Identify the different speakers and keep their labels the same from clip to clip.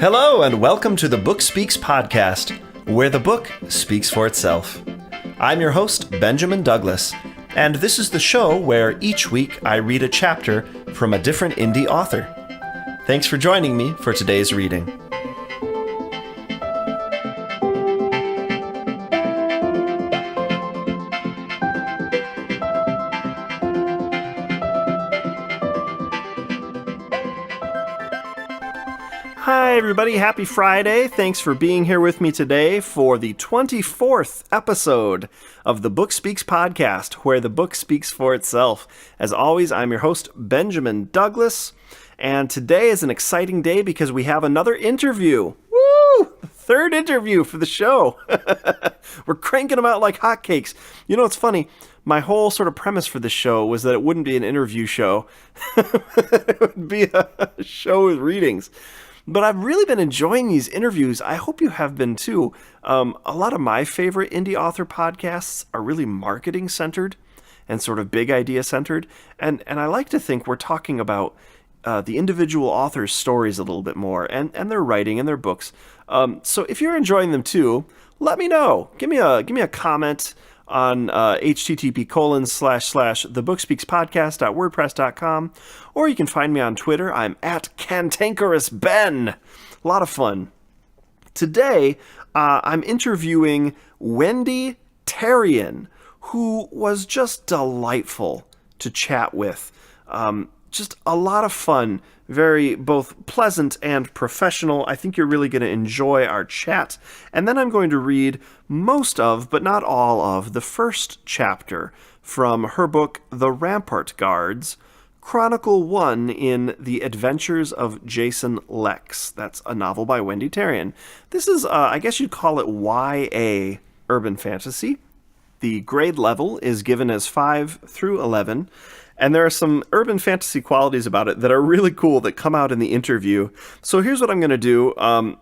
Speaker 1: Hello, and welcome to the Book Speaks podcast, where the book speaks for itself. I'm your host, Benjamin Douglas, and this is the show where each week I read a chapter from a different indie author. Thanks for joining me for today's reading. Hi, everybody. Happy Friday. Thanks for being here with me today for the 24th episode of the Book Speaks podcast, where the book speaks for itself. As always, I'm your host, Benjamin Douglas, and today is an exciting day because we have another interview. Woo! Third interview for the show. We're cranking them out like hotcakes. You know, it's funny. My whole sort of premise for this show was that it wouldn't be an interview show. It would be a show with readings. But I've really been enjoying these interviews. I hope you have been too. A lot of my favorite indie author podcasts are really marketing centered and sort of big idea centered. And I like to think we're talking about the individual author's stories a little bit more and their writing and their books. So if you're enjoying them too, let me know. Give me a comment on http://thebookspeakspodcast.wordpress.com, or you can find me on Twitter. I'm at CantankerousBen. A lot of fun. Today, I'm interviewing Wendy Terrien, who was just delightful to chat with. Just a lot of fun, very both pleasant and professional. I think you're really going to enjoy our chat. And then I'm going to read most of, but not all of, the first chapter from her book, The Rampart Guards, Chronicle 1 in The Adventures of Jason Lex. That's a novel by Wendy Terrien. This is, I guess you'd call it YA urban fantasy. The grade level is given as 5 through 11. And there are some urban fantasy qualities about it that are really cool that come out in the interview. So here's what I'm going to do. A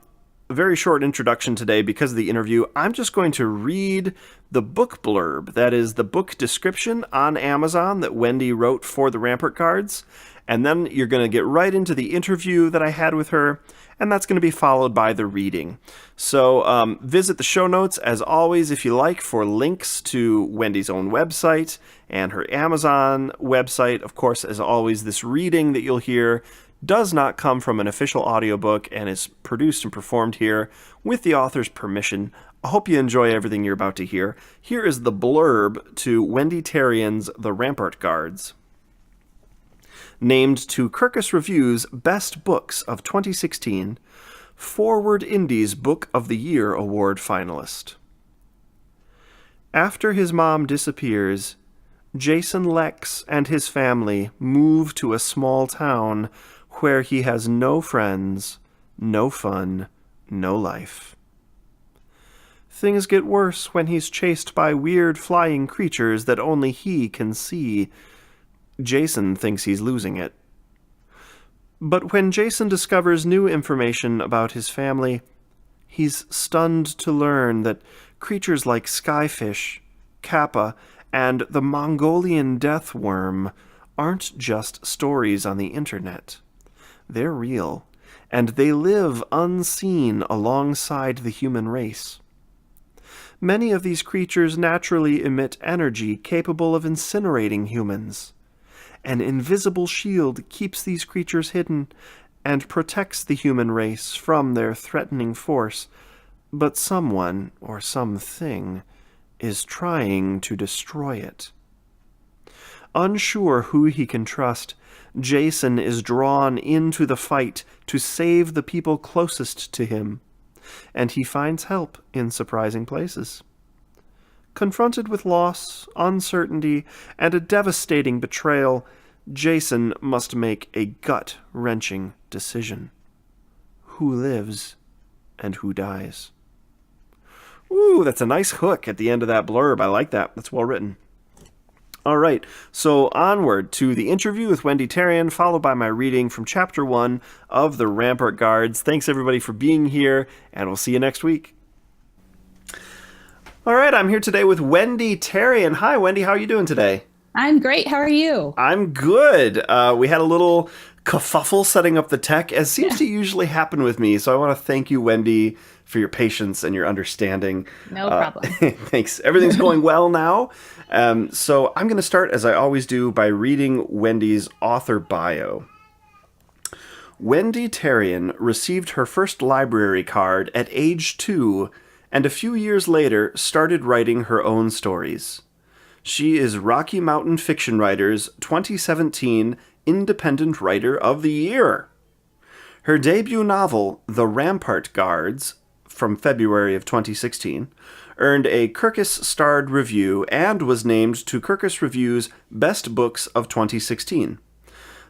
Speaker 1: very short introduction today because of the interview. I'm just going to read the book blurb. That is the book description on Amazon that Wendy wrote for the Rampart Guards. And then you're going to get right into the interview that I had with her. And that's going to be followed by the reading. So visit the show notes, as always, if you like, for links to Wendy's own website and her Amazon website. Of course, as always, this reading that you'll hear does not come from an official audiobook and is produced and performed here with the author's permission. I hope you enjoy everything you're about to hear. Here is the blurb to Wendy Terrien's The Rampart Guards. Named to Kirkus Review's Best Books of 2016, Forward Indies Book of the Year Award finalist. After his mom disappears, Jason Lex and his family move to a small town where he has no friends, no fun, no life. Things get worse when he's chased by weird flying creatures that only he can see. Jason thinks he's losing it. But when Jason discovers new information about his family, he's stunned to learn that creatures like skyfish, kappa, and the Mongolian death worm aren't just stories on the internet. They're real, and they live unseen alongside the human race. Many of these creatures naturally emit energy capable of incinerating humans. An invisible shield keeps these creatures hidden and protects the human race from their threatening force, but someone or something is trying to destroy it. Unsure who he can trust, Jason is drawn into the fight to save the people closest to him, and he finds help in surprising places. Confronted with loss, uncertainty, and a devastating betrayal, Jason must make a gut-wrenching decision. Who lives and who dies? Ooh, that's a nice hook at the end of that blurb. I like that. That's well written. All right, so onward to the interview with Wendy Terrien, followed by my reading from Chapter 1 of The Rampart Guards. Thanks, everybody, for being here, and we'll see you next week. All right, I'm here today with Wendy Terrien. Hi, Wendy. How are you doing today?
Speaker 2: I'm great. How are you?
Speaker 1: I'm good. We had a little kerfuffle setting up the tech, as seems to usually happen with me. So I want to thank you, Wendy, for your patience and your understanding.
Speaker 2: No problem.
Speaker 1: Thanks. Everything's going well now. So I'm going to start, as I always do, by reading Wendy's author bio. Wendy Terrien received her first library card at age 2, and a few years later started writing her own stories. She is Rocky Mountain Fiction Writers' 2017 Independent Writer of the Year. Her debut novel, The Rampart Guards, from February of 2016, earned a Kirkus-starred review and was named to Kirkus Review's Best Books of 2016.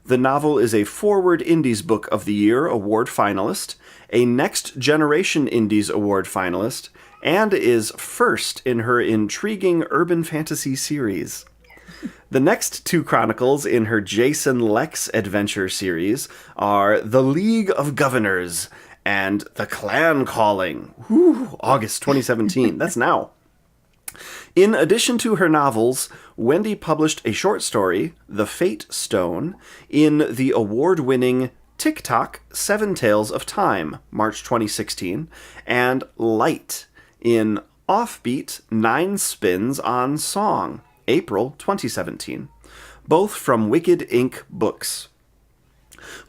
Speaker 1: The novel is a Forward Indies Book of the Year award finalist, a Next Generation Indies Award finalist, and is first in her intriguing urban fantasy series. The next 2 chronicles in her Jason Lex adventure series are The League of Governors and The Clan Calling. August 2017. That's now. In addition to her novels, Wendy published a short story, The Fate Stone, in the award-winning TikTok 7 Tales of Time, March 2016, and Light in Offbeat 9 Spins on Song, April 2017, both from Wicked Ink Books.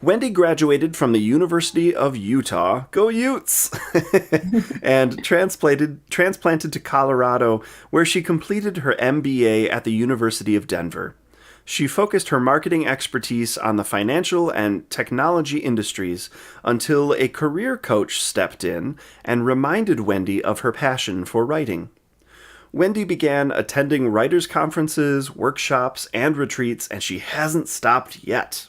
Speaker 1: Wendy graduated from the University of Utah, go Utes, and transplanted to Colorado, where she completed her MBA at the University of Denver. She focused her marketing expertise on the financial and technology industries until a career coach stepped in and reminded Wendy of her passion for writing. Wendy began attending writers' conferences, workshops, and retreats, and she hasn't stopped yet.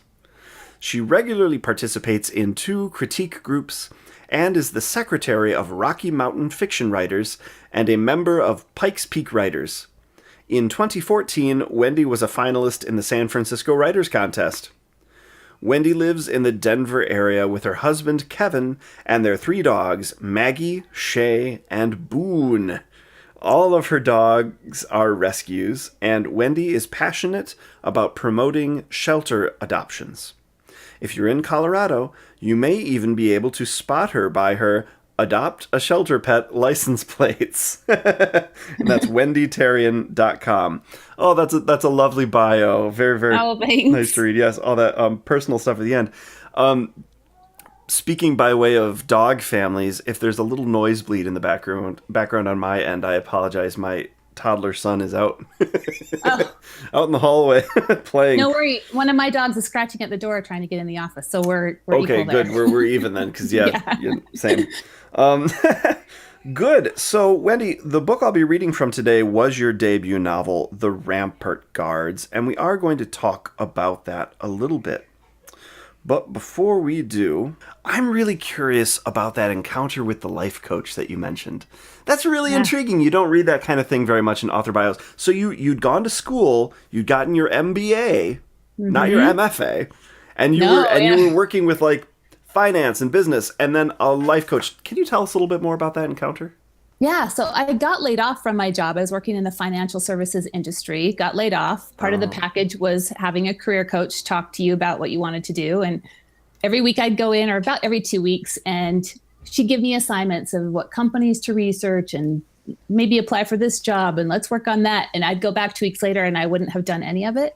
Speaker 1: She regularly participates in 2 critique groups and is the secretary of Rocky Mountain Fiction Writers and a member of Pikes Peak Writers. In 2014, Wendy was a finalist in the San Francisco Writers Contest. Wendy lives in the Denver area with her husband, Kevin, and their 3 dogs, Maggie, Shay, and Boone. All of her dogs are rescues, and Wendy is passionate about promoting shelter adoptions. If you're in Colorado, you may even be able to spot her by her Adopt a Shelter Pet license plates. And that's wendyterrien.com. Oh, that's a lovely bio. Very, very nice to read. Yes, all that personal stuff at the end. Speaking by way of dog families, if there's a little nosebleed in the background on my end, I apologize. My toddler son is out out in the hallway playing.
Speaker 2: No worry. One of my dogs is scratching at the door trying to get in the office, so we're
Speaker 1: okay,
Speaker 2: equal there.
Speaker 1: Good. We're even then, because yeah, same. Good. So, Wendy, the book I'll be reading from today was your debut novel, The Rampart Guards, and we are going to talk about that a little bit. But before we do, I'm really curious about that encounter with the life coach that you mentioned. That's really intriguing. You don't read that kind of thing very much in author bios. So you'd gone to school, you'd gotten your MBA, not your MFA, and you were working with like finance and business, and then a life coach. Can you tell us a little bit more about that encounter?
Speaker 2: Yeah, so I got laid off from my job. I was working in the financial services industry, got laid off. Part of the package was having a career coach talk to you about what you wanted to do. And every week I'd go in, or about every 2 weeks, and she'd give me assignments of what companies to research and maybe apply for this job, and let's work on that. And I'd go back 2 weeks later and I wouldn't have done any of it.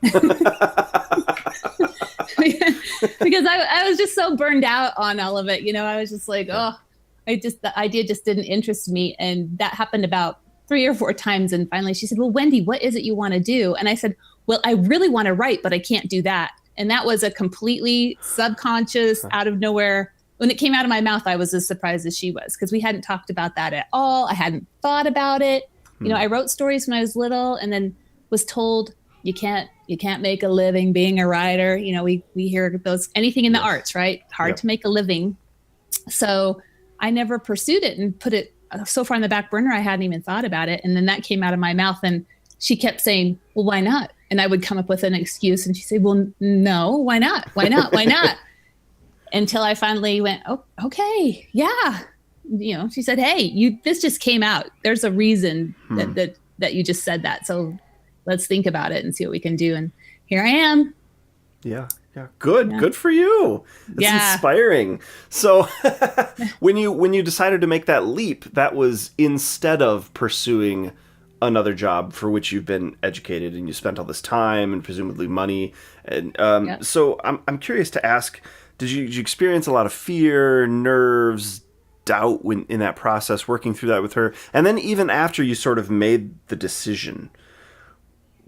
Speaker 2: Because I was just so burned out on all of it. You know, I was just like, the idea just didn't interest me. And that happened about 3 or 4 times. And finally she said, well, Wendy, what is it you want to do? And I said, well, I really want to write, but I can't do that. And that was a completely subconscious, out of nowhere. When it came out of my mouth, I was as surprised as she was, because we hadn't talked about that at all. I hadn't thought about it. You know, I wrote stories when I was little, and then was told you can't make a living being a writer. You know, we hear those, anything in the arts, right? Hard to make a living. So I never pursued it and put it so far on the back burner, I hadn't even thought about it. And then that came out of my mouth, and she kept saying, well, why not? And I would come up with an excuse, and she'd say, well, no, why not? Why not? Why not? Until I finally went, oh, okay, yeah. You know, she said, hey, this just came out. There's a reason that you just said that. So let's think about it and see what we can do. And here I am.
Speaker 1: Yeah. Yeah. Good.
Speaker 2: Yeah.
Speaker 1: Good for you. It's inspiring. So when you decided to make that leap, that was instead of pursuing another job for which you've been educated and you spent all this time and presumably money. And so I'm curious to ask, did you experience a lot of fear, nerves, doubt in that process, working through that with her? And then even after you sort of made the decision,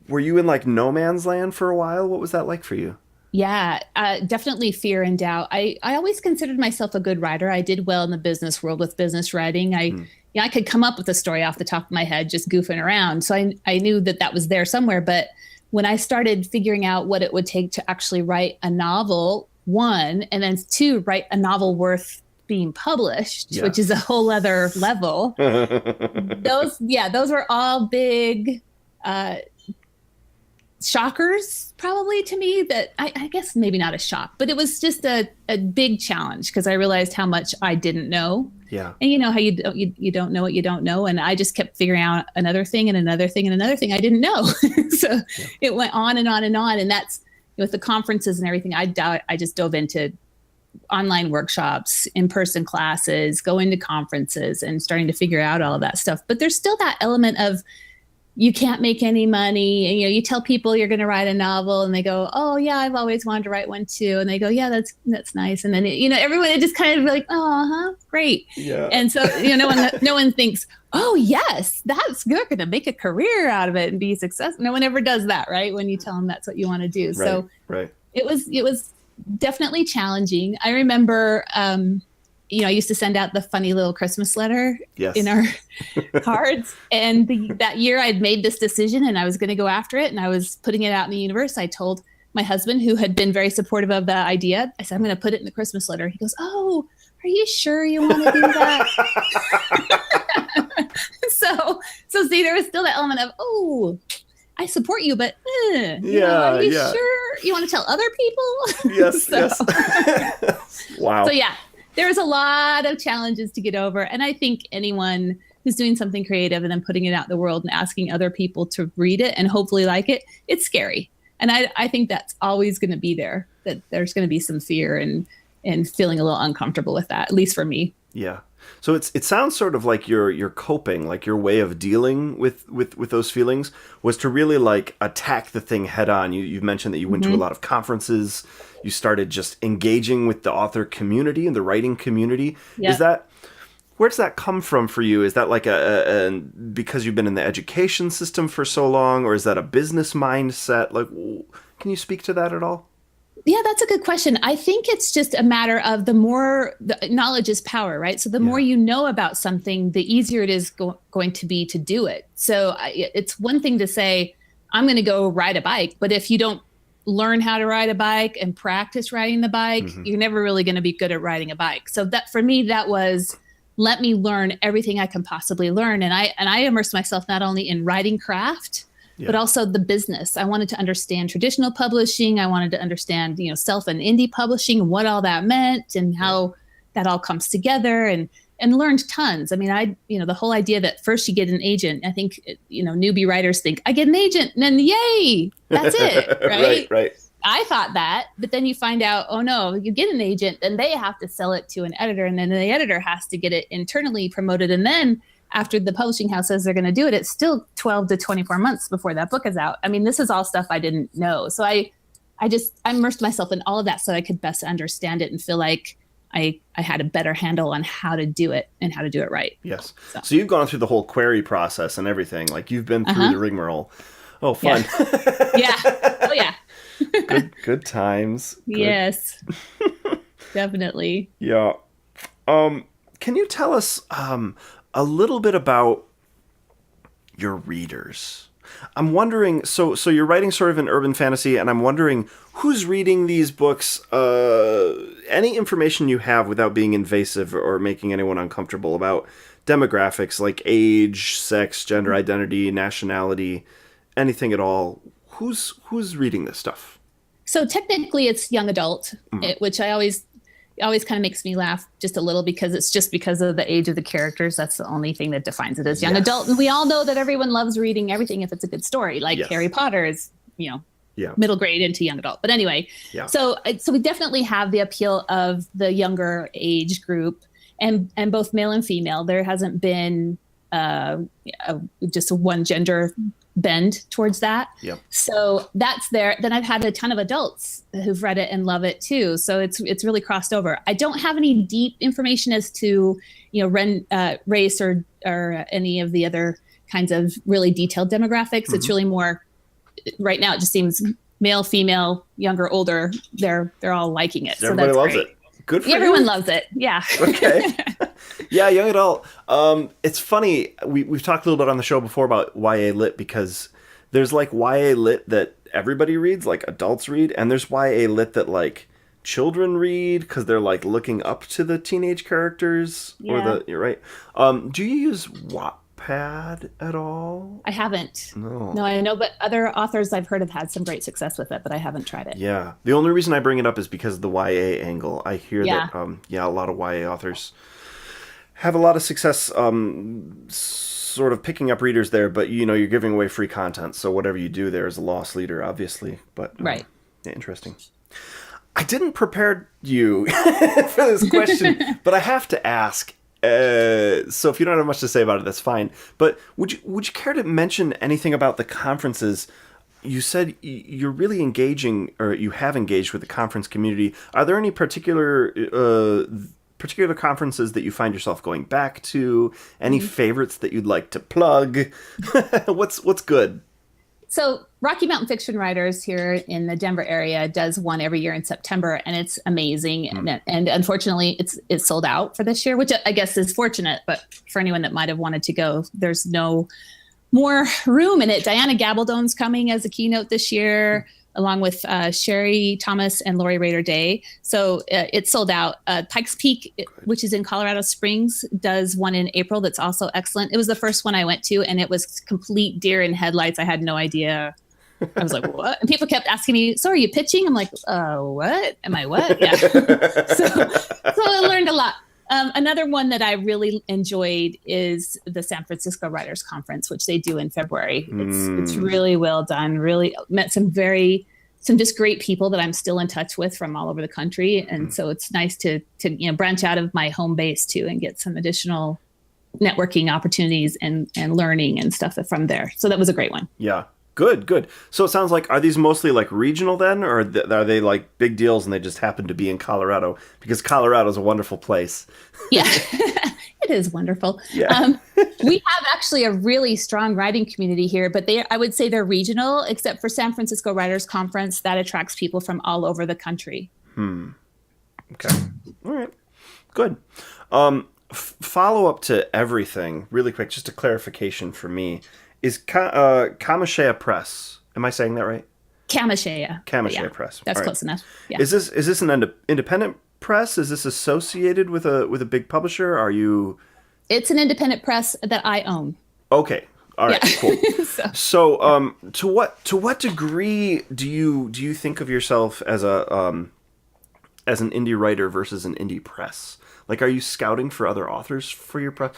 Speaker 1: were you in like no man's land for a while? What was that like for you?
Speaker 2: Yeah, definitely fear and doubt. I always considered myself a good writer. I did well in the business world with business writing. I could come up with a story off the top of my head, just goofing around. So I knew that was there somewhere. But when I started figuring out what it would take to actually write a novel, one, and then two, write a novel worth being published, which is a whole other level. Those were all big shockers probably to me. That I guess maybe not a shock, but it was just a big challenge because I realized how much I didn't know.
Speaker 1: Yeah.
Speaker 2: And you know how you don't know what you don't know. And I just kept figuring out another thing and another thing and another thing I didn't know. So it went on and on and on. And that's with the conferences and everything. I just dove into online workshops, in-person classes, going to conferences and starting to figure out all of that stuff. But there's still that element of you can't make any money. And, you tell people you're going to write a novel and they go, oh yeah, I've always wanted to write one too. And they go, yeah, that's nice. And then, everyone it just kind of like, oh, great. Yeah. And so, no one thinks, oh yes, that's good. Going to make a career out of it and be successful. No one ever does that. Right. When you tell them that's what you want to do. So it was definitely challenging. I remember, I used to send out the funny little Christmas letter in our cards. And that year I'd made this decision and I was going to go after it. And I was putting it out in the universe. I told my husband, who had been very supportive of the idea, I said, I'm going to put it in the Christmas letter. He goes, oh, are you sure you want to do that? So see, there was still that element of, oh, I support you, but are you sure you want to tell other people?
Speaker 1: Yes, yes. Wow.
Speaker 2: So there's a lot of challenges to get over. And I think anyone who's doing something creative and then putting it out in the world and asking other people to read it and hopefully like it, it's scary. And I think that's always going to be there, that there's going to be some fear and feeling a little uncomfortable with that, at least for me.
Speaker 1: Yeah. So it sounds sort of like you're coping, like your way of dealing with those feelings was to really like attack the thing head on. You've mentioned that you went to a lot of conferences. You started just engaging with the author community and the writing community. Yep. Where does that come from for you? Is that like because you've been in the education system for so long, or is that a business mindset? Like, can you speak to that at all?
Speaker 2: Yeah, that's a good question. I think it's just a matter of the knowledge is power, right? So the more you know about something, the easier it is going to be to do it. So it's one thing to say, I'm going to go ride a bike, but if you don't learn how to ride a bike and practice riding the bike, you're never really going to be good at riding a bike. So that for me, that was, let me learn everything I can possibly learn. And I immersed myself not only in writing craft, but also the business. I wanted to understand traditional publishing. I wanted to understand, self and indie publishing and what all that meant and how that all comes together and learned tons. I mean, the whole idea that first you get an agent, I think, newbie writers think I get an agent and then yay, that's it. Right.
Speaker 1: Right.
Speaker 2: I thought that, but then you find out, oh no, you get an agent, then they have to sell it to an editor and then the editor has to get it internally promoted. And then after the publishing house says they're going to do it, it's still 12 to 24 months before that book is out. I mean, this is all stuff I didn't know. So I immersed myself in all of that so I could best understand it and feel like I had a better handle on how to do it and how to do it right.
Speaker 1: Yes. So you've gone through the whole query process and everything. Like you've been through the rigmarole. Oh, fun.
Speaker 2: Yeah. Oh, yeah.
Speaker 1: Good times. Good.
Speaker 2: Yes. Definitely.
Speaker 1: Yeah. Can you tell us a little bit about your readers? I'm wondering, so you're writing sort of an urban fantasy, and I'm wondering who's reading these books. Any information you have without being invasive or making anyone uncomfortable about demographics like age, sex, gender identity, nationality, anything at all. Who's reading this stuff?
Speaker 2: So technically it's young adult, which it always kind of makes me laugh just a little because it's just because of the age of the characters. That's the only thing that defines it as young adult. And we all know that everyone loves reading everything if it's a good story, like Harry Potter is,
Speaker 1: Yeah.
Speaker 2: middle grade into young adult. But anyway,
Speaker 1: Yeah.
Speaker 2: so we definitely have the appeal of the younger age group, and both male and female. There hasn't been just a one gender bend towards that.
Speaker 1: Yeah.
Speaker 2: So that's there. Then I've had a ton of adults who've read it and love it too. So it's really crossed over. I don't have any deep information as to, race or any of the other kinds of really detailed demographics. Mm-hmm. It's really more right now. It just seems male, female, younger, older. They're all liking it.
Speaker 1: Everybody loves it. Good for you.
Speaker 2: Everyone loves it. Yeah.
Speaker 1: Okay. Yeah, young adult. It's funny. We've talked a little bit on the show before about YA lit, because there's like YA lit that everybody reads, like adults read, and there's YA lit that like children read because they're like looking up to the teenage characters. Yeah. You're right. Do you use Wattpad at all?
Speaker 2: I haven't.
Speaker 1: No,
Speaker 2: I know, but other authors I've heard have had some great success with it, but I haven't tried it.
Speaker 1: Yeah. The only reason I bring it up is because of the YA angle. I hear that, a lot of YA authors have a lot of success sort of picking up readers there, but you're giving away free content, so whatever you do there is a loss leader, obviously. But
Speaker 2: right.
Speaker 1: Yeah, interesting. I didn't prepare you for this question, but I have to ask. So if you don't have much to say about it, that's fine. But would you care to mention anything about the conferences? You said you're really engaging, or you have engaged with the conference community. Are there any particular conferences that you find yourself going back to? Any favorites that you'd like to plug? What's good?
Speaker 2: So Rocky Mountain Fiction Writers here in the Denver area does one every year in September, and it's amazing. And unfortunately, it's sold out for this year, which I guess is fortunate. But for anyone that might have wanted to go, there's no more room in it. Diana Gabaldon's coming as a keynote this year, along with Sherry Thomas and Lori Rader Day. So it's sold out. Pikes Peak, which is in Colorado Springs, does one in April that's also excellent. It was the first one I went to, and it was complete deer in headlights. I had no idea. I was like, what? And people kept asking me, so are you pitching? I'm like, what? Am I what? Yeah. So I learned a lot. Another one that I really enjoyed is the San Francisco Writers Conference, which they do in February. It's really well done. Really met some just great people that I'm still in touch with from all over the country, and so it's nice to branch out of my home base too and get some additional networking opportunities and learning and stuff from there. So that was a great one.
Speaker 1: Yeah. Good. So it sounds like, are these mostly like regional then, or are they like big deals and they just happen to be in Colorado? Because Colorado is a wonderful place.
Speaker 2: Yeah, it is wonderful.
Speaker 1: Yeah.
Speaker 2: We have actually a really strong writing community here, but I would say they're regional, except for San Francisco Writers Conference that attracts people from all over the country.
Speaker 1: Okay. All right. Good. Follow up to everything, really quick, just a clarification for me. Is Kamashea Press? Am I saying that right?
Speaker 2: Kamashea
Speaker 1: Press.
Speaker 2: That's
Speaker 1: right.
Speaker 2: Close enough. Yeah.
Speaker 1: Is this an independent press? Is this associated with a big publisher? Are you?
Speaker 2: It's an independent press that I own.
Speaker 1: Okay. All right. Yeah. Cool.
Speaker 2: So
Speaker 1: to what degree do you think of yourself as an indie writer versus an indie press? Like, are you scouting for other authors for your press?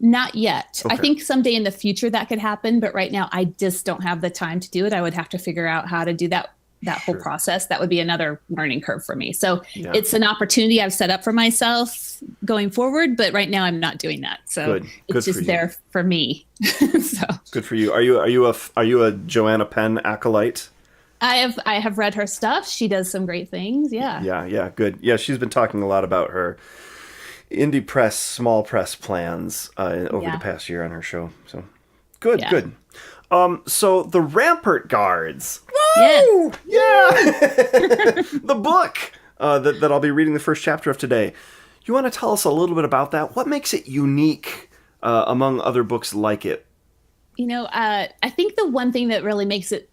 Speaker 2: Not yet.
Speaker 1: Okay.
Speaker 2: I think someday in the future that could happen, but right now I just don't have the time to do it. I would have to figure out how to do that whole process. That would be another learning curve for me. So It's an opportunity I've set up for myself going forward, but right now I'm not doing that. So it's just there for me. So
Speaker 1: good for you. Are you a Joanna Penn acolyte?
Speaker 2: I have read her stuff. She does some great things. Yeah.
Speaker 1: Yeah. Good. Yeah. She's been talking a lot about her indie press, small press plans over the past year on her show. So good. So the Rampart Guards. Woo!
Speaker 2: Yes.
Speaker 1: Yeah. The book that I'll be reading the first chapter of today. You want to tell us a little bit about that? What makes it unique among other books like it?
Speaker 2: I think the one thing that really makes it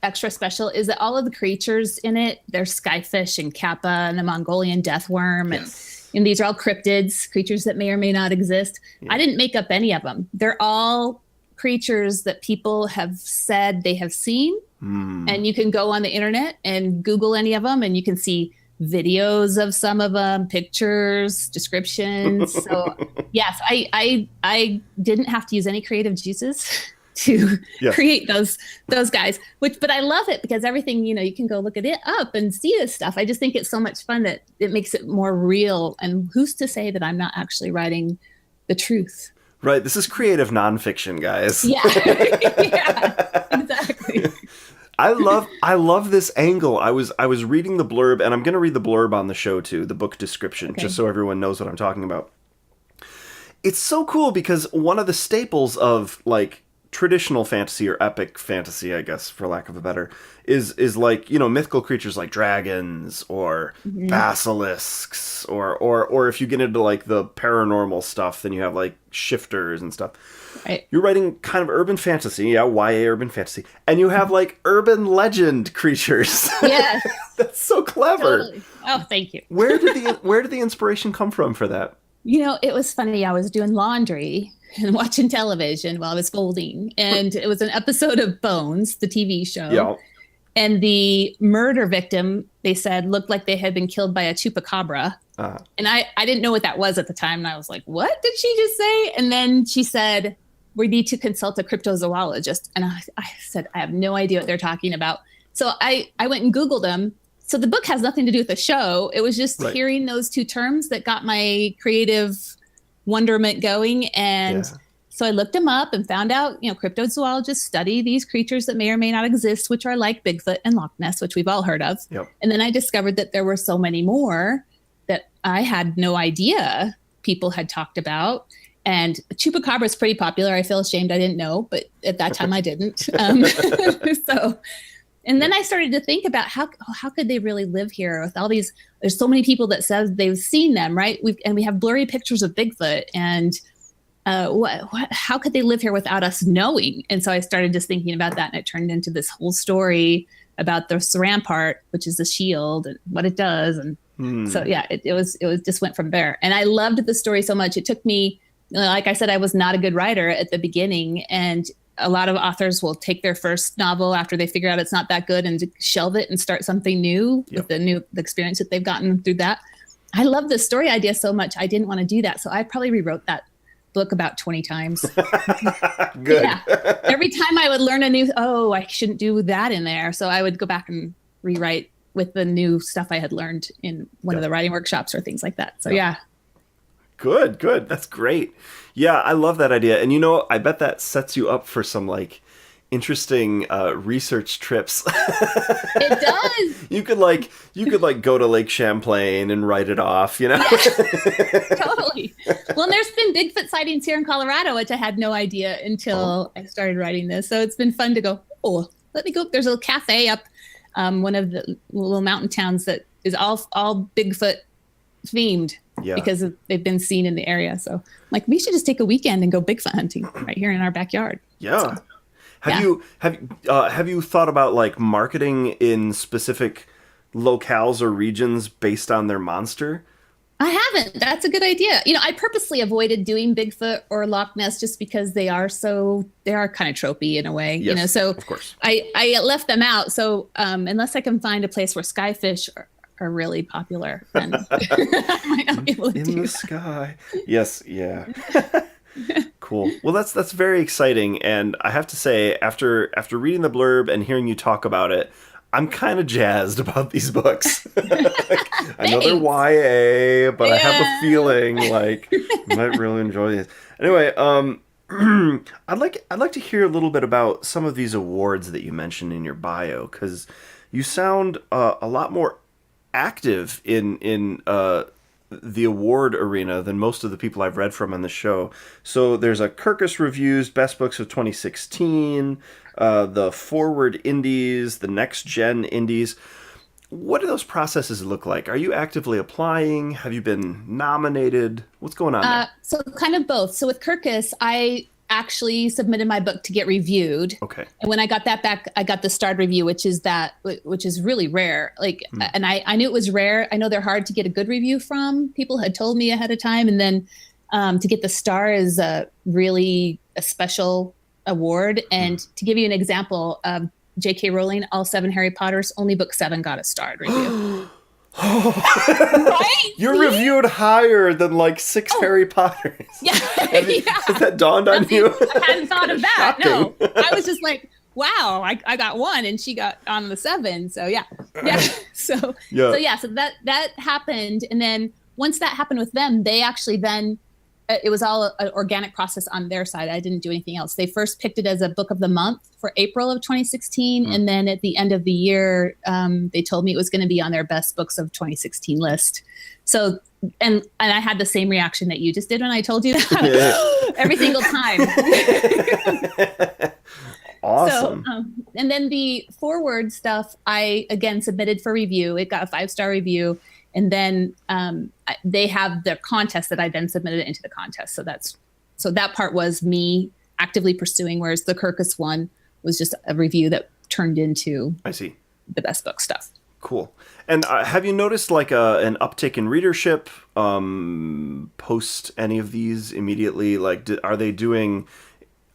Speaker 2: extra special is that all of the creatures in it, there's skyfish and kappa and the Mongolian deathworm.
Speaker 1: Yes.
Speaker 2: And these are all cryptids, creatures that may or may not exist. Yeah. I didn't make up any of them. They're all creatures that people have said they have seen. And you can go on the internet and Google any of them, and you can see videos of some of them, pictures, descriptions. So yes, I didn't have to use any creative juices. to
Speaker 1: Yes.
Speaker 2: create those guys. But I love it because everything, you can go look at it up and see this stuff. I just think it's so much fun that it makes it more real. And who's to say that I'm not actually writing the truth?
Speaker 1: Right. This is creative nonfiction, guys.
Speaker 2: Yeah. Yeah, exactly.
Speaker 1: I love this angle. I was reading the blurb, and I'm going to read the blurb on the show too, the book description,
Speaker 2: Okay.
Speaker 1: just so everyone knows what I'm talking about. It's so cool because one of the staples of like traditional fantasy or epic fantasy, I guess, for lack of a better, is like, mythical creatures like dragons or basilisks or if you get into like the paranormal stuff, then you have like shifters and stuff.
Speaker 2: Right.
Speaker 1: You're writing kind of urban fantasy, YA urban fantasy, and you have like urban legend creatures.
Speaker 2: Yes.
Speaker 1: That's so clever.
Speaker 2: Totally. Oh, thank you.
Speaker 1: Where did the inspiration come from for that?
Speaker 2: It was funny. I was doing laundry and watching television while I was folding, and it was an episode of Bones, the TV show.
Speaker 1: Yeah.
Speaker 2: And the murder victim, they said, looked like they had been killed by a chupacabra.
Speaker 1: Uh-huh.
Speaker 2: And I didn't know what that was at the time. And I was like, what did she just say? And then she said, we need to consult a cryptozoologist. And I said, I have no idea what they're talking about. So I went and Googled them. So the book has nothing to do with the show. It was just hearing those two terms that got my creative wonderment going. And so I looked them up and found out, cryptozoologists study these creatures that may or may not exist, which are like Bigfoot and Loch Ness, which we've all heard of.
Speaker 1: Yep.
Speaker 2: And then I discovered that there were so many more that I had no idea people had talked about. And chupacabra is pretty popular. I feel ashamed I didn't know, but at that time I didn't. And then I started to think about how could they really live here with all these, there's so many people that says they've seen them, right? We have blurry pictures of Bigfoot, and how could they live here without us knowing? And so I started just thinking about that, and it turned into this whole story about the Rampart, which is the shield and what it does. And so, yeah, it was just went from there. And I loved the story so much. It took me, like I said, I was not a good writer at the beginning, and a lot of authors will take their first novel after they figure out it's not that good and shelve it and start something new with the experience that they've gotten through that. I love the story idea so much. I didn't want to do that. So I probably rewrote that book about 20 times.
Speaker 1: Good.
Speaker 2: Yeah. Every time I would learn I shouldn't do that in there. So I would go back and rewrite with the new stuff I had learned in one of the writing workshops or things like that. So yeah.
Speaker 1: Good. That's great. Yeah, I love that idea. And I bet that sets you up for some like interesting research trips.
Speaker 2: It does.
Speaker 1: You could go to Lake Champlain and write it off,
Speaker 2: Yeah, totally. Well, and there's been Bigfoot sightings here in Colorado, which I had no idea until I started writing this. So it's been fun to go, let me go. There's a little cafe up one of the little mountain towns that is all Bigfoot themed. Yeah. Because they've been seen in the area. So like, we should just take a weekend and go Bigfoot hunting right here in our backyard.
Speaker 1: Yeah. So, have you thought about like marketing in specific locales or regions based on their monster?
Speaker 2: I haven't. That's a good idea. I purposely avoided doing Bigfoot or Loch Ness just because they are kind of tropey in a way,
Speaker 1: Yes,
Speaker 2: so
Speaker 1: of course.
Speaker 2: I left them out. So unless I can find a place where skyfish are really popular, then I might not be able to do
Speaker 1: the sky. Yes, yeah. Cool. Well, that's very exciting, and I have to say, after reading the blurb and hearing you talk about it, I'm kind of jazzed about these books. I know they're YA, but I have a feeling like you might really enjoy this. Anyway, I'd like to hear a little bit about some of these awards that you mentioned in your bio, because you sound a lot more active in the award arena than most of the people I've read from on the show. So there's a Kirkus Reviews Best Books of 2016, the Forward Indies, the Next Gen Indies. What do those processes look like? Are you actively applying? Have you been nominated? What's going on there?
Speaker 2: So kind of both. So with Kirkus, I actually submitted my book to get reviewed.
Speaker 1: Okay.
Speaker 2: And when I got that back, I got the starred review, which is really rare. And I knew it was rare. I know they're hard to get a good review from. People had told me ahead of time. And then to get the star is really a special award. And to give you an example, J.K. Rowling, all 7 Harry Potters, only book 7 got a starred review. Right?
Speaker 1: You're
Speaker 2: See?
Speaker 1: reviewed higher than like 6 Harry Potters.
Speaker 2: Yeah.
Speaker 1: Has that dawned on you?
Speaker 2: I hadn't thought of that.
Speaker 1: Shocking.
Speaker 2: No, I was just like, wow, I got 1 and she got on the 7. So yeah. So that happened. And then once that happened with them, they actually then, it was all an organic process on their side. I didn't do anything else. They first picked it as a book of the month for April of 2016. And then at the end of the year, they told me it was going to be on their best books of 2016 list. So, and I had the same reaction that you just did when I told you that every single time.
Speaker 1: Awesome.
Speaker 2: So, and then the forward stuff, I again submitted for review. It got a 5-star review. And then they have their contest that I then submitted it into the contest. So that part was me actively pursuing, whereas the Kirkus one was just a review that turned into the best book stuff.
Speaker 1: Cool. And have you noticed like an uptick in readership post any of these immediately? Like, are they doing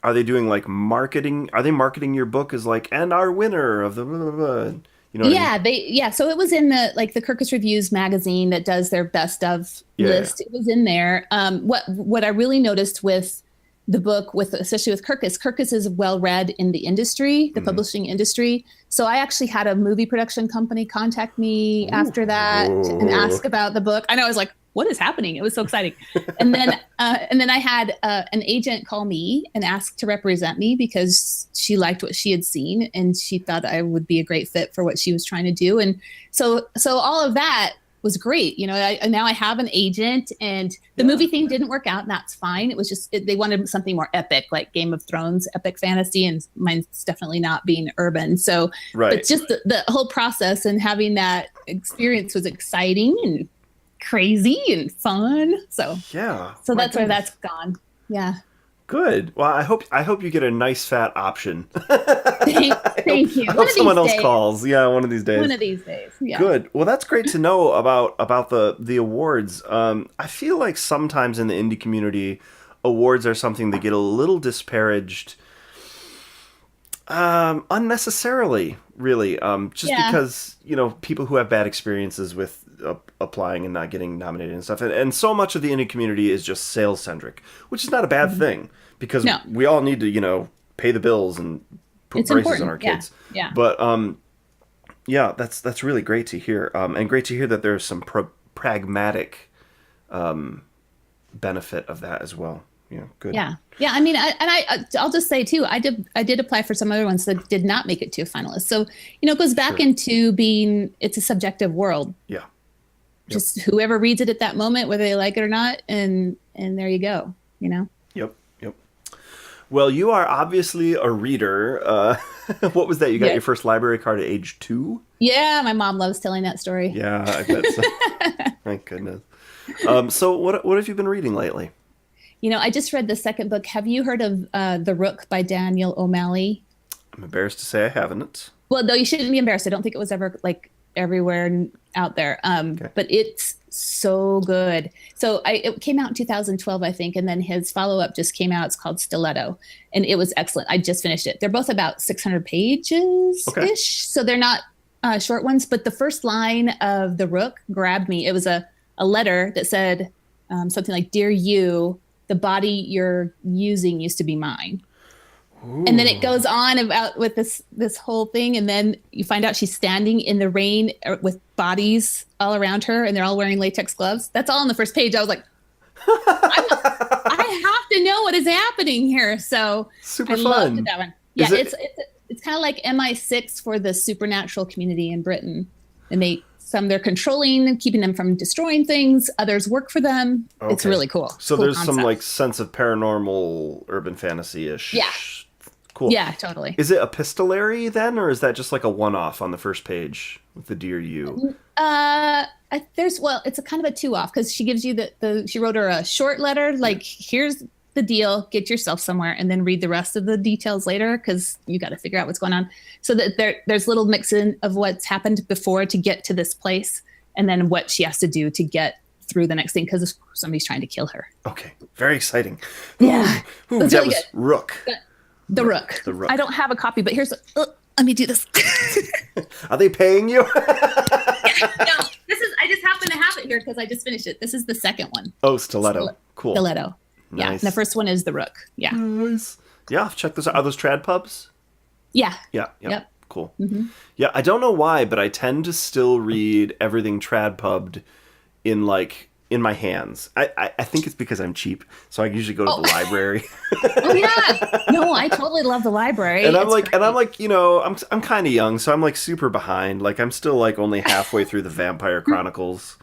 Speaker 1: like marketing? Are they marketing your book as like, and our winner of the blah, blah, blah? You know what I mean?
Speaker 2: So it was in the Kirkus Reviews magazine that does their best of list. It was in there. What I really noticed with the book, especially with Kirkus is well read in the industry, the publishing industry. So I actually had a movie production company contact me after that and ask about the book. I know, I was like, what is happening? It was so exciting. And then I had an agent call me and ask to represent me because she liked what she had seen and she thought I would be a great fit for what she was trying to do. And so all of that was great. You know, now I have an agent, and the movie thing didn't work out, and that's fine. It was just, they wanted something more epic, like Game of Thrones, epic fantasy, and mine's definitely not being urban. So, but just the whole process and having that experience was exciting and crazy and fun. So that's where that's gone. Yeah.
Speaker 1: Good. Well, I hope you get a nice fat option.
Speaker 2: Thank you.
Speaker 1: I hope someone else calls. Yeah, one of these days.
Speaker 2: One of these days. Yeah.
Speaker 1: Good. Well, that's great to know about the awards. I feel like sometimes in the indie community, awards are something that get a little disparaged unnecessarily, really. Because, you know, people who have bad experiences with applying and not getting nominated and stuff. And so much of the indie community is just sales centric, which is not a bad thing, because we all need to, you know, pay the bills and put braces on our kids.
Speaker 2: Yeah.
Speaker 1: But that's really great to hear. And great to hear that there's some pragmatic benefit of that as well. Yeah, good.
Speaker 2: Yeah. I mean, I'll just say too, I did apply for some other ones that did not make it to a finalist. So, you know, it goes back into being, it's a subjective world.
Speaker 1: Yeah.
Speaker 2: Just whoever reads it at that moment, whether they like it or not, and there you go, you know?
Speaker 1: Yep. Well, you are obviously a reader. What was that? You got your first library card at age 2? Yeah,
Speaker 2: my mom loves telling that story.
Speaker 1: Yeah, I bet so. Thank goodness. So what have you been reading lately?
Speaker 2: You know, I just read the second book. Have you heard of The Rook by Daniel O'Malley?
Speaker 1: I'm embarrassed to say I haven't.
Speaker 2: Well, no, you shouldn't be embarrassed. I don't think it was ever like everywhere out there. But it's so good. So it came out in 2012, I think. And then his follow-up just came out. It's called Stiletto. And it was excellent. I just finished it. They're both about 600 pages-ish. So they're not short ones. But the first line of The Rook grabbed me. It was a letter that said something like, "Dear you, the body you're using used to be mine." Ooh. And then it goes on about with this whole thing, and then you find out she's standing in the rain with bodies all around her, and they're all wearing latex gloves. That's all on the first page. I was like, I have to know what is happening here. So
Speaker 1: super fun.
Speaker 2: Loved that one. Yeah, it's kind of like MI6 for the supernatural community in Britain, and they're controlling and keeping them from destroying things. Others work for them. Okay. It's really cool.
Speaker 1: So
Speaker 2: cool
Speaker 1: there's
Speaker 2: concept.
Speaker 1: Some like sense of paranormal urban fantasy-ish.
Speaker 2: Yeah.
Speaker 1: Cool.
Speaker 2: Yeah, totally.
Speaker 1: Is it epistolary then, or is that just like a one-off on the first page with the "Dear You"?
Speaker 2: It's a kind of a two-off, because she gives you she wrote her a short letter, like, here's the deal, get yourself somewhere, and then read the rest of the details later, because you got to figure out what's going on. So that there's little mix-in of what's happened before to get to this place, and then what she has to do to get through the next thing, because somebody's trying to kill her.
Speaker 1: Okay, very exciting.
Speaker 2: Yeah.
Speaker 1: Ooh, that really was good. Rook.
Speaker 2: The Rook. I don't have a copy, but here's let me do this.
Speaker 1: Are they paying you?
Speaker 2: No, I just reader because I just finished it. This is the second one.
Speaker 1: Oh, Stiletto. Cool.
Speaker 2: Stiletto. Yeah.
Speaker 1: Nice.
Speaker 2: And the first one is The Rook. Yeah.
Speaker 1: Nice. Yeah, check those out. Are those trad pubs?
Speaker 2: Yeah.
Speaker 1: Yeah.
Speaker 2: Yep.
Speaker 1: Cool.
Speaker 2: Mm-hmm.
Speaker 1: Yeah, I don't know why, but I tend to still read everything trad pubbed in my hands. I think it's because I'm cheap, so I usually go to the library.
Speaker 2: Oh yeah. No, I totally love the library.
Speaker 1: And I'm like, you know, I'm kind of young, so I'm like super behind. Like I'm still like only halfway through the Vampire Chronicles.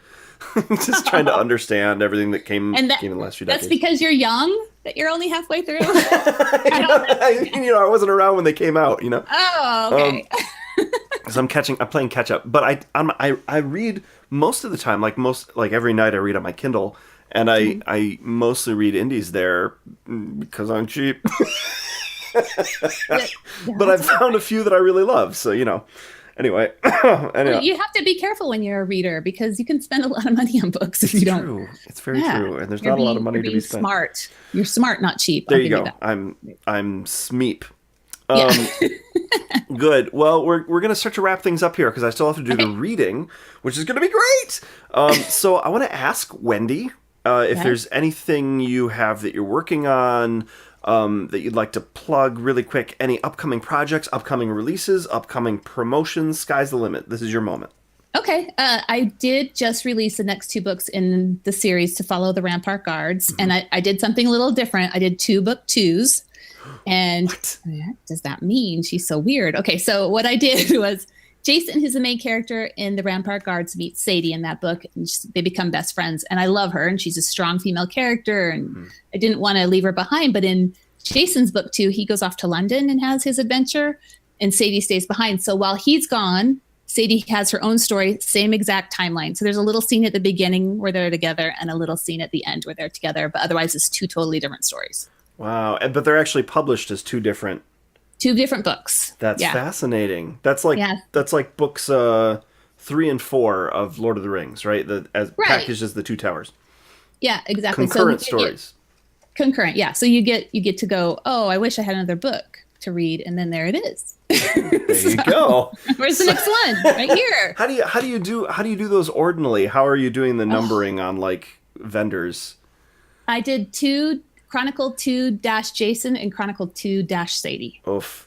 Speaker 1: Just trying to understand everything that came in the last few decades.
Speaker 2: That's because you're young that you're only halfway through.
Speaker 1: I wasn't around when they came out, you know.
Speaker 2: Oh, okay.
Speaker 1: So I'm playing catch up, but I read most of the time, like every night I read on my Kindle, and I mostly read indies there because I'm cheap. But I've found a few that I really love, so you know. Anyway,
Speaker 2: you have to be careful when you're a reader because you can spend a lot of money on books if you don't.
Speaker 1: True. It's very true, and there's not a lot of money to be spent.
Speaker 2: Smart. You're smart, not cheap.
Speaker 1: There you go. I'm Smeep. Good. Well, we're going to start to wrap things up here because I still have to do the reading, which is going to be great. So I want to ask Wendy if there's anything you have that you're working on that you'd like to plug really quick. Any upcoming projects, upcoming releases, upcoming promotions. Sky's the limit. This is your moment.
Speaker 2: Okay. I did just release the next 2 books in the series to follow the Rampart Guards. Mm-hmm. And I did something a little different. I did 2 book 2s. And what does that mean? She's so weird. Okay. So what I did was Jason, who's the main character in the Rampart Guards, meets Sadie in that book. And they become best friends. And I love her. And she's a strong female character. And I didn't want to leave her behind. But in Jason's book 2, he goes off to London and has his adventure. And Sadie stays behind. So while he's gone, Sadie has her own story, same exact timeline. So there's a little scene at the beginning where they're together and a little scene at the end where they're together. But otherwise, it's 2 totally different stories.
Speaker 1: Wow. But they're actually published as 2 different
Speaker 2: books.
Speaker 1: That's fascinating. That's like books 3 and 4 of Lord of the Rings, right? Packaged as the 2 towers.
Speaker 2: Yeah, exactly.
Speaker 1: Concurrent stories.
Speaker 2: Concurrent, yeah. So you get to go, oh, I wish I had another book to read, and then there it is.
Speaker 1: There you go.
Speaker 2: Where's the next one? Right here.
Speaker 1: How do you do those ordinally? How are you doing the numbering on like vendors?
Speaker 2: I did Chronicle 2-Jason and Chronicle 2-Sadie.
Speaker 1: Oof.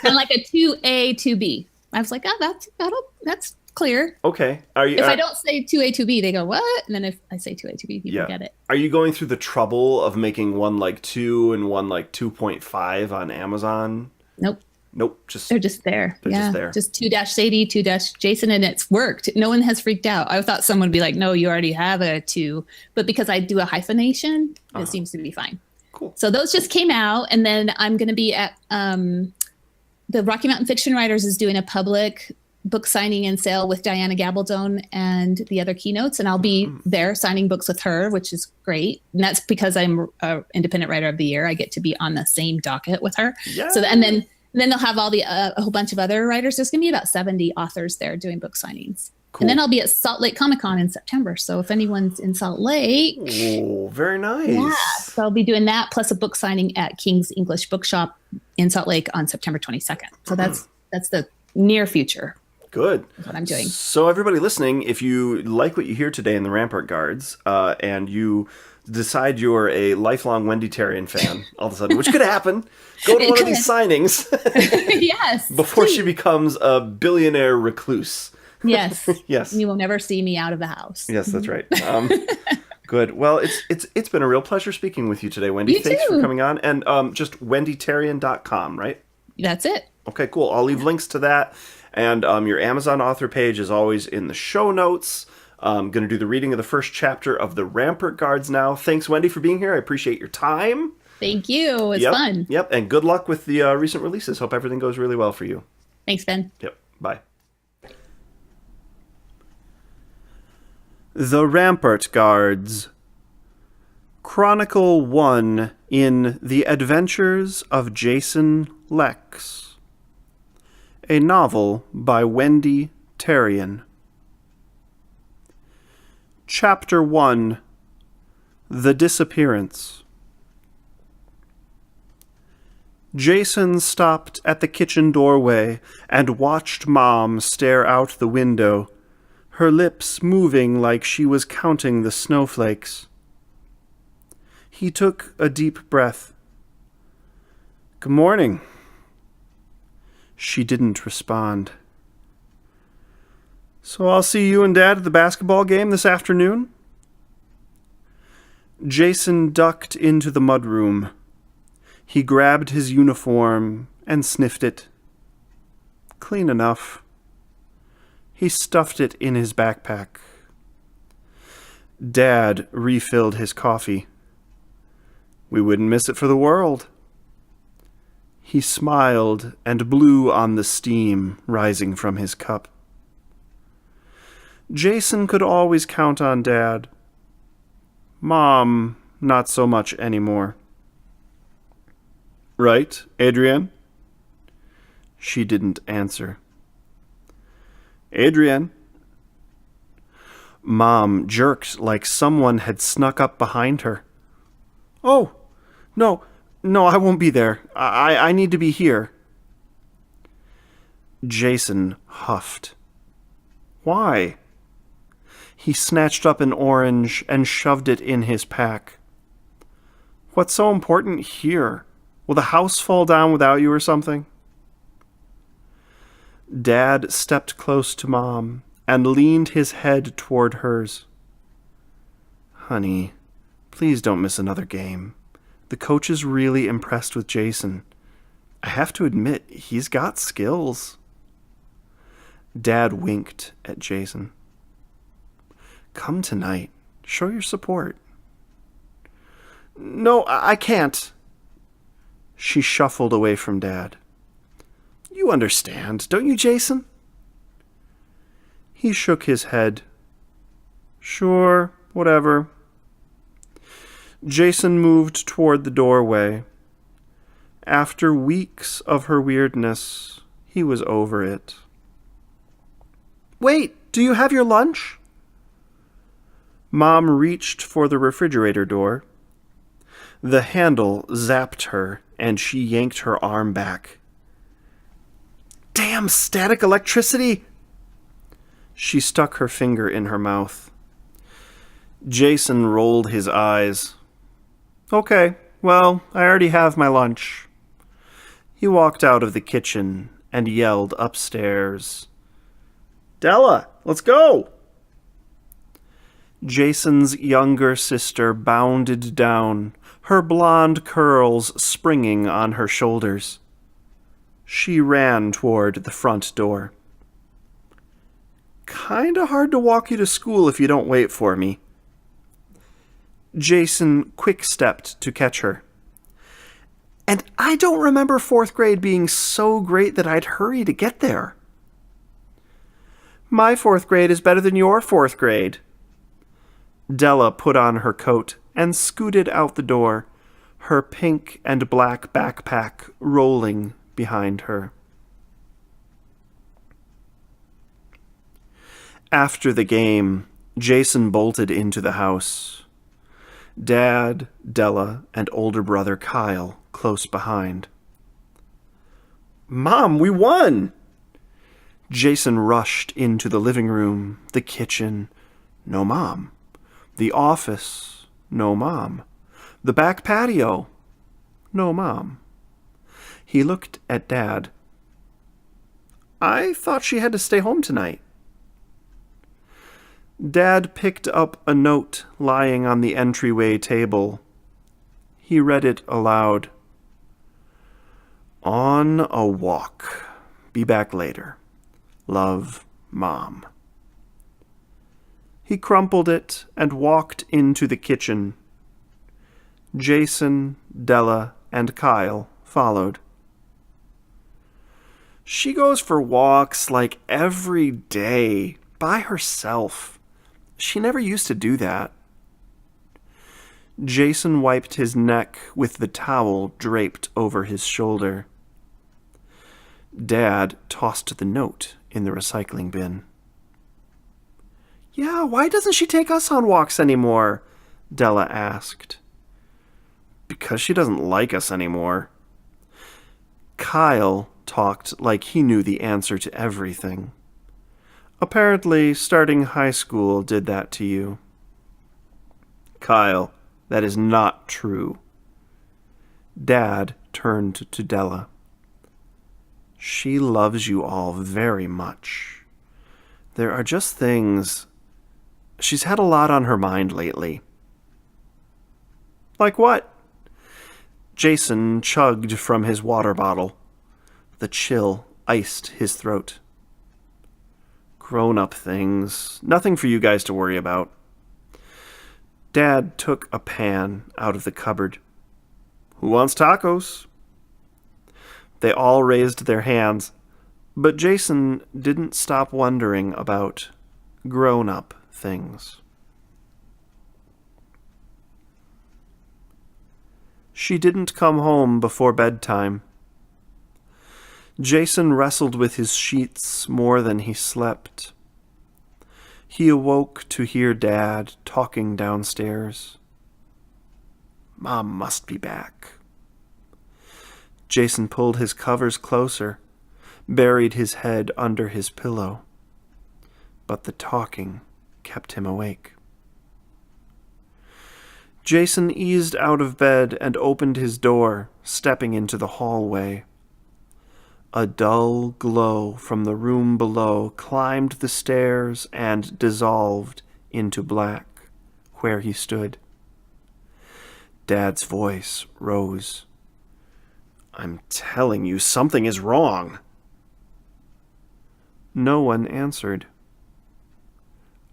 Speaker 2: And like a 2A, 2B. I was like, oh, that's clear.
Speaker 1: Okay.
Speaker 2: If I don't say 2A, 2B, they go, what? And then if I say 2A, 2B, people get it.
Speaker 1: Are you going through the trouble of making one like 2 and one like 2.5 on Amazon?
Speaker 2: Nope.
Speaker 1: They're
Speaker 2: just there.
Speaker 1: Just there.
Speaker 2: Just 2-Sadie, 2-Jason, and it's worked. No one has freaked out. I thought someone would be like, no, you already have a 2. But because I do a hyphenation, it seems to be fine.
Speaker 1: Cool.
Speaker 2: So those just came out, and then I'm going to be at the Rocky Mountain Fiction Writers is doing a public book signing and sale with Diana Gabaldon and the other keynotes, and I'll be there signing books with her, which is great. And that's because I'm an independent writer of the year. I get to be on the same docket with her. Yeah. So and then they'll have all a whole bunch of other writers. There's going to be about 70 authors there doing book signings. Cool. And then I'll be at Salt Lake Comic Con in September. So if anyone's in Salt Lake.
Speaker 1: Oh, very nice.
Speaker 2: Yeah. So I'll be doing that plus a book signing at King's English Bookshop in Salt Lake on September 22nd. So that's the near future.
Speaker 1: Good.
Speaker 2: That's what I'm doing.
Speaker 1: So everybody listening, if you like what you hear today in the Rampart Guards, and you decide you're a lifelong Wendy Terrien fan all of a sudden, which could happen, go to one of these signings.
Speaker 2: Yes.
Speaker 1: Before she becomes a billionaire recluse.
Speaker 2: Yes.
Speaker 1: Yes.
Speaker 2: You will never see me out of the house.
Speaker 1: Yes, that's right. Good. Well, it's been a real pleasure speaking with you today, Wendy. Thanks for coming on. And just wendyterrien.com, right?
Speaker 2: That's it.
Speaker 1: Okay, cool. I'll leave links to that. And your Amazon author page is always in the show notes. I'm going to do the reading of the first chapter of the Rampart Guards now. Thanks, Wendy, for being here. I appreciate your time.
Speaker 2: Thank you. It's fun.
Speaker 1: Yep. And good luck with the recent releases. Hope everything goes really well for you.
Speaker 2: Thanks, Ben.
Speaker 1: Yep. Bye. The Rampart Guards. Chronicle 1 in The Adventures of Jason Lex. A novel by Wendy Terrien. Chapter 1. The Disappearance. Jason stopped at the kitchen doorway and watched Mom stare out the window, her lips moving like she was counting the snowflakes. He took a deep breath. "Good morning." She didn't respond. "So I'll see you and Dad at the basketball game this afternoon?" Jason ducked into the mudroom. He grabbed his uniform and sniffed it. Clean enough. He stuffed it in his backpack. Dad refilled his coffee. "We wouldn't miss it for the world." He smiled and blew on the steam rising from his cup. Jason could always count on Dad. Mom, not so much anymore. "Right, Adrienne?" She didn't answer. "Adrienne?" Mom jerked like someone had snuck up behind her. "Oh, no, I won't be there. I need to be here." Jason huffed. "Why?" He snatched up an orange and shoved it in his pack. "What's so important here? Will the house fall down without you or something?" Dad stepped close to Mom and leaned his head toward hers. "Honey, please don't miss another game. The coach is really impressed with Jason. I have to admit, he's got skills." Dad winked at Jason. "Come tonight. Show your support." "No, I can't." She shuffled away from Dad. "You understand, don't you, Jason?" He shook his head. "Sure, whatever." Jason moved toward the doorway. After weeks of her weirdness, he was over it. "Wait, do you have your lunch?" Mom reached for the refrigerator door. The handle zapped her, and she yanked her arm back. "Damn static electricity!" She stuck her finger in her mouth. Jason rolled his eyes. "Okay, well, I already have my lunch." He walked out of the kitchen and yelled upstairs, "Della, let's go!" Jason's younger sister bounded down, her blonde curls springing on her shoulders. She ran toward the front door. "Kinda hard to walk you to school if you don't wait for me." Jason quick-stepped to catch her. "And I don't remember 4th grade being so great that I'd hurry to get there." "My 4th grade is better than your 4th grade." Della put on her coat and scooted out the door, her pink and black backpack rolling behind her. After the game, Jason bolted into the house. Dad, Della, and older brother Kyle close behind. "Mom, we won!" Jason rushed into the living room, the kitchen. No Mom. The office. No Mom. The back patio. No Mom. He looked at Dad. "I thought she had to stay home tonight." Dad picked up a note lying on the entryway table. He read it aloud. "On a walk. Be back later. Love, Mom." He crumpled it and walked into the kitchen. Jason, Della, and Kyle followed. "She goes for walks like every day, by herself. She never used to do that." Jason wiped his neck with the towel draped over his shoulder. Dad tossed the note in the recycling bin. "Yeah, why doesn't she take us on walks anymore?" Della asked. "Because she doesn't like us anymore." Kyle talked like he knew the answer to everything. Apparently, starting high school did that to you. Kyle, that is not true. Dad turned to Della. She loves you all very much. There are just things... She's had a lot on her mind lately. Like what? Jason chugged from his water bottle. The chill iced his throat. Grown-up things. Nothing for you guys to worry about. Dad took a pan out of the cupboard. Who wants tacos? They all raised their hands, but Jason didn't stop wondering about grown-up things. She didn't come home before bedtime. Jason wrestled with his sheets more than he slept. He awoke to hear Dad talking downstairs. Mom must be back. Jason pulled his covers closer, buried his head under his pillow. But the talking kept him awake. Jason eased out of bed and opened his door, stepping into the hallway. A dull glow from the room below climbed the stairs and dissolved into black where he stood. Dad's voice rose. I'm telling you, something is wrong. No one answered.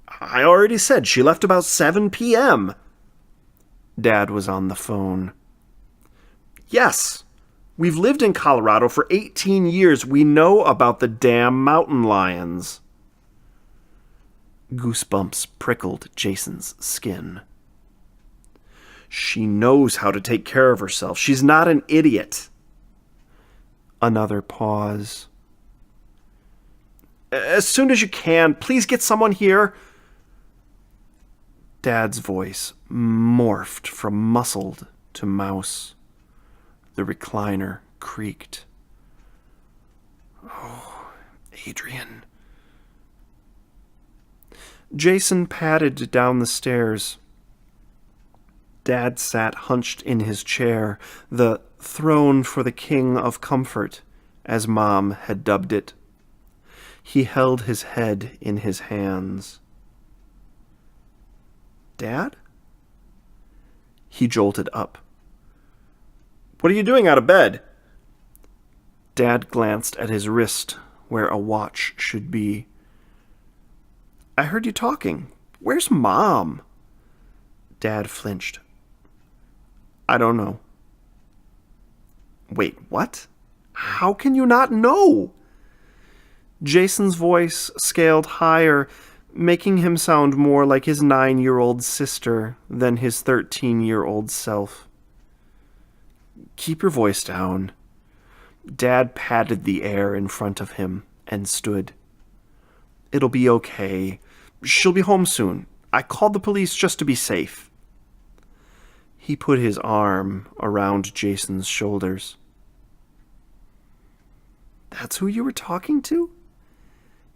Speaker 1: I already said she left about 7 p.m. Dad was on the phone. Yes. We've lived in Colorado for 18 years. We know about the damn mountain lions. Goosebumps prickled Jason's skin. She knows how to take care of herself. She's not an idiot. Another pause. As soon as you can, please get someone here. Dad's voice morphed from muscled to mouse. The recliner creaked. Oh, Adrian. Jason padded down the stairs. Dad sat hunched in his chair, the throne for the king of comfort, as Mom had dubbed it. He held his head in his hands. Dad? He jolted up. What are you doing out of bed? Dad glanced at his wrist, where a watch should be. I heard you talking. Where's Mom? Dad flinched. I don't know. Wait, what? How can you not know? Jason's voice scaled higher, making him sound more like his 9-year-old sister than his 13-year-old self. Keep your voice down. Dad patted the air in front of him and stood. It'll be okay. She'll be home soon. I called the police just to be safe. He put his arm around Jason's shoulders. That's who you were talking to?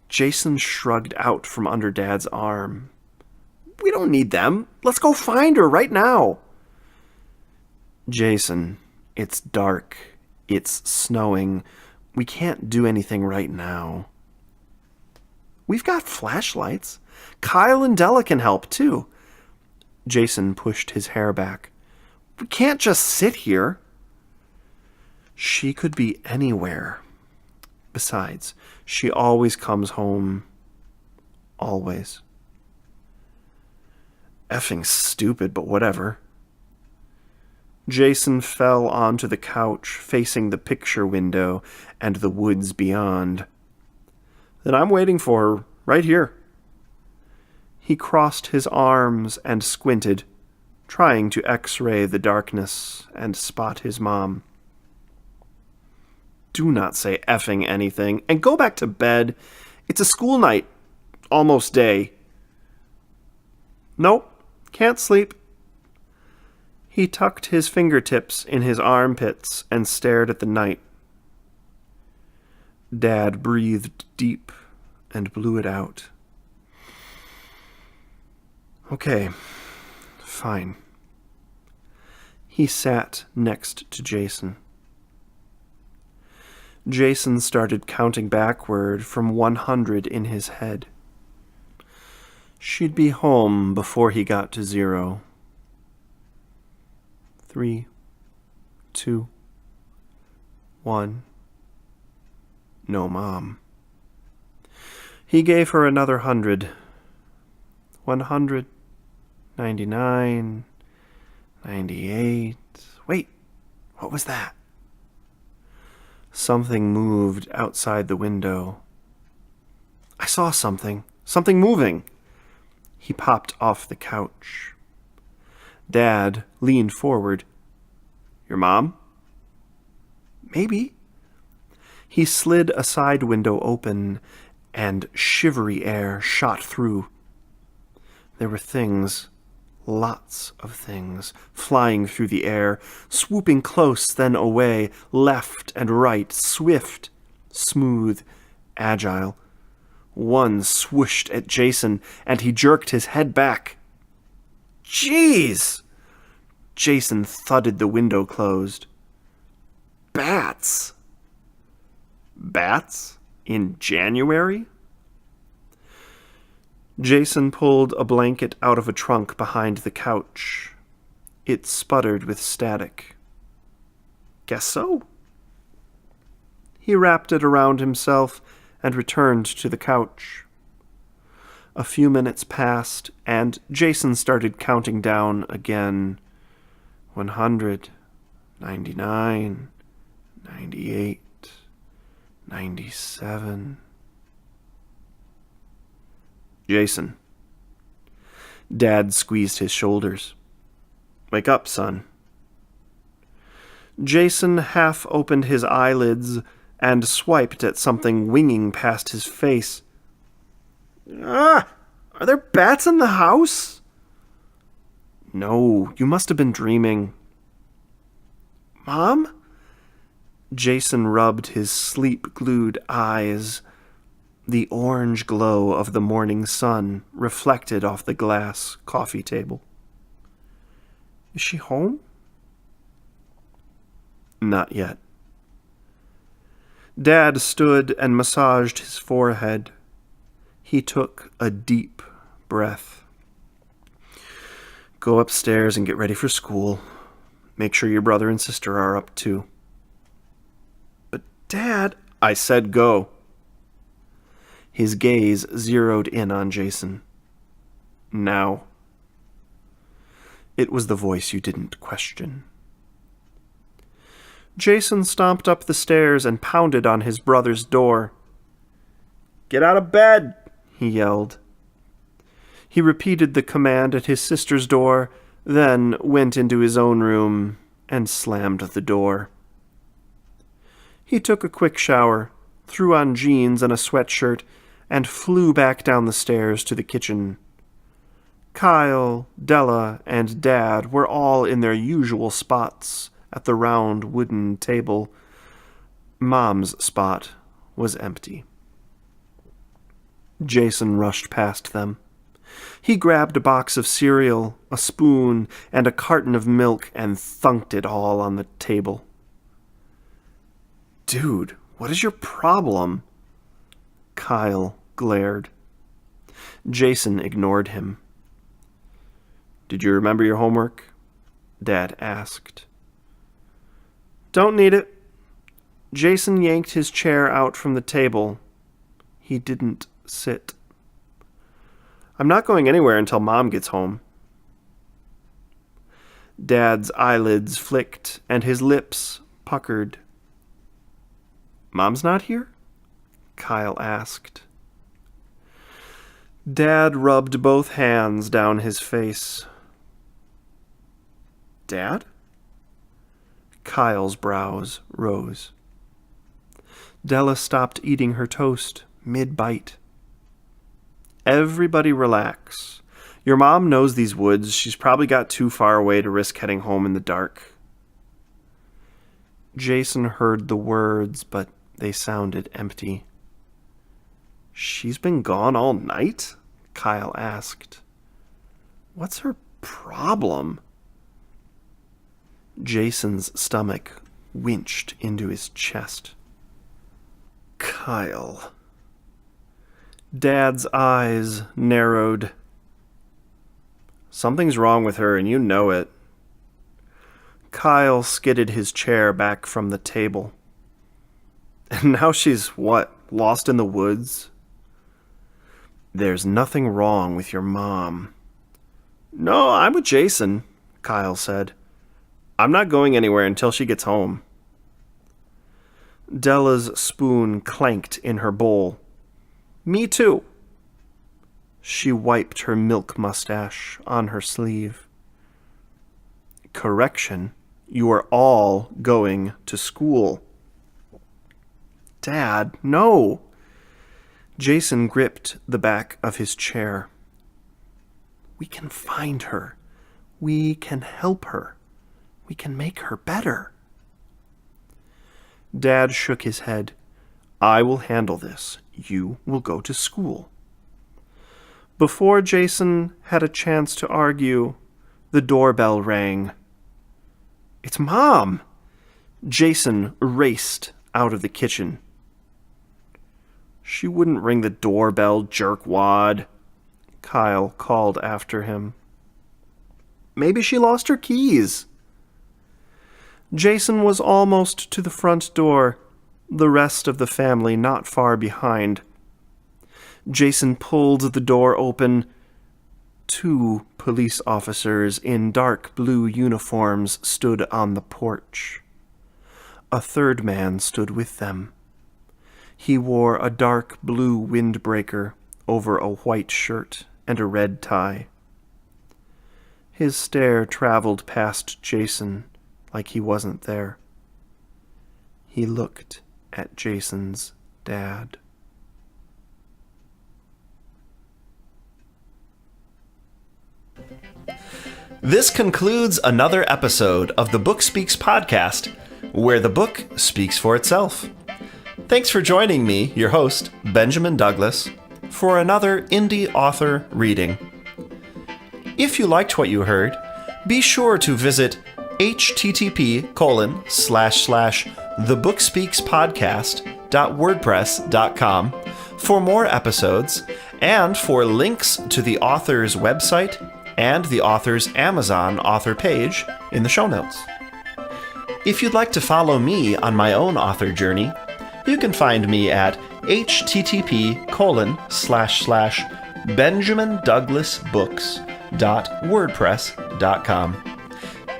Speaker 1: Jason shrugged out from under Dad's arm. We don't need them. Let's go find her right now. Jason, it's dark. It's snowing. We can't do anything right now. We've got flashlights. Kyle and Della can help, too. Jason pushed his hair back. We can't just sit here. She could be anywhere. Besides, she always comes home. Always. Effing stupid, but whatever. Jason fell onto the couch facing the picture window and the woods beyond. Then I'm waiting for her, right here. He crossed his arms and squinted, trying to x-ray the darkness and spot his mom. Do not say effing anything, and go back to bed. It's a school night. Almost day. Nope, can't sleep. He tucked his fingertips in his armpits and stared at the night. Dad breathed deep and blew it out. Okay, fine. He sat next to Jason. Jason started counting backward from 100 in his head. She'd be home before he got to 0. 3, 2, 1. No mom. He gave her another 100. 100, 99, 98. Wait, what was that? Something moved outside the window. I saw something. Something moving. He popped off the couch. Dad leaned forward. Your mom? Maybe. He slid a side window open, and shivery air shot through. There were things, lots of things, flying through the air, swooping close, then away, left and right, swift, smooth, agile. One swooshed at Jason, and he jerked his head back. Jeez! Jason thudded the window closed. Bats! Bats? In January? Jason pulled a blanket out of a trunk behind the couch. It sputtered with static. Guess so. He wrapped it around himself and returned to the couch. A few minutes passed, and Jason started counting down again. 100, 99, 98, 97. Jason. Dad squeezed his shoulders. Wake up, son. Jason half opened his eyelids and swiped at something winging past his face. Ah! Are there bats in the house? No, you must have been dreaming. Mom? Jason rubbed his sleep-glued eyes. The orange glow of the morning sun reflected off the glass coffee table. Is she home? Not yet. Dad stood and massaged his forehead. He took a deep breath. Go upstairs and get ready for school. Make sure your brother and sister are up too. But Dad, I said go. His gaze zeroed in on Jason. Now. It was the voice you didn't question. Jason stomped up the stairs and pounded on his brother's door. Get out of bed, he yelled. He repeated the command at his sister's door, then went into his own room and slammed the door. He took a quick shower, threw on jeans and a sweatshirt, and flew back down the stairs to the kitchen. Kyle, Della, and Dad were all in their usual spots at the round wooden table. Mom's spot was empty. Jason rushed past them. He grabbed a box of cereal, a spoon, and a carton of milk and thunked it all on the table. Dude, what is your problem? Kyle glared. Jason ignored him. Did you remember your homework? Dad asked. Don't need it. Jason yanked his chair out from the table. He didn't sit. I'm not going anywhere until Mom gets home. Dad's eyelids flicked and his lips puckered. Mom's not here? Kyle asked. Dad rubbed both hands down his face. Dad? Kyle's brows rose. Della stopped eating her toast mid-bite. Everybody relax. Your mom knows these woods. She's probably got too far away to risk heading home in the dark. Jason heard the words, but they sounded empty. She's been gone all night? Kyle asked. What's her problem? Jason's stomach winched into his chest. Kyle. Dad's eyes narrowed. Something's wrong with her, and you know it. Kyle skidded his chair back from the table. And now she's, what, lost in the woods? There's nothing wrong with your mom. No, I'm with Jason, Kyle said. I'm not going anywhere until she gets home. Della's spoon clanked in her bowl. Me too. She wiped her milk mustache on her sleeve. Correction, you are all going to school. Dad, no. Jason gripped the back of his chair. We can find her. We can help her. We can make her better. Dad shook his head. I will handle this. You will go to school. Before Jason had a chance to argue, the doorbell rang. It's Mom! Jason raced out of the kitchen. She wouldn't ring the doorbell, jerkwad, Kyle called after him. Maybe she lost her keys. Jason was almost to the front door, the rest of the family not far behind. Jason pulled the door open. 2 police officers in dark blue uniforms stood on the porch. A 3rd man stood with them. He wore a dark blue windbreaker over a white shirt and a red tie. His stare traveled past Jason like he wasn't there. He looked at Jason's dad.
Speaker 3: This concludes another episode of the Book Speaks podcast, where the book speaks for itself. Thanks for joining me, your host, Benjamin Douglas, for another indie author reading. If you liked what you heard, be sure to visit http://thebookspeakspodcast.wordpress.com for more episodes and for links to the author's website and the author's Amazon author page in the show notes. If you'd like to follow me on my own author journey, you can find me at http://benjamindouglasbooks.wordpress.com.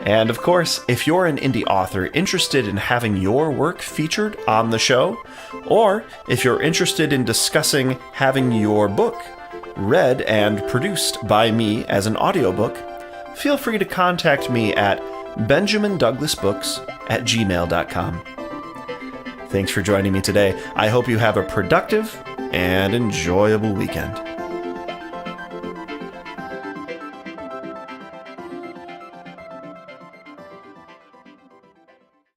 Speaker 3: And of course, if you're an indie author interested in having your work featured on the show, or if you're interested in discussing having your book read and produced by me as an audiobook, feel free to contact me at benjamindouglasbooks@gmail.com. Thanks for joining me today. I hope you have a productive and enjoyable weekend.